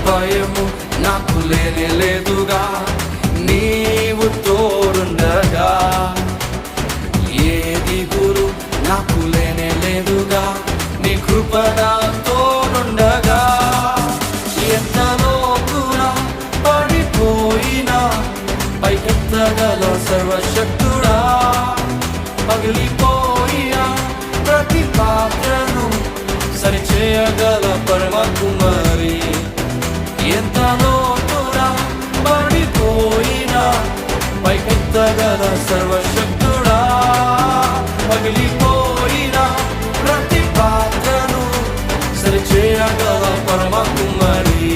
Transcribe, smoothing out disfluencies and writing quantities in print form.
భయము నాకు లేనే లేదుగా, నీవు తోడుండగా. ఏ దిగులు నాకు లేనే లేదుగా, నీ కృప నా తోడుండగా. ఎంత లోతునా పడిపోయినా పైకెత్తగల సర్వశక్తుడా, పగిలిపోయిన ప్రతి పాత్రను సరిచేయగల పరమ కుమారి. ఎంత లోతునా పడిపోయినా పైకెత్తగల సర్వశక్తుడా, పగిలిపోయిన ప్రతి పాత్రను సరిచేయగల పరమ కుమారి.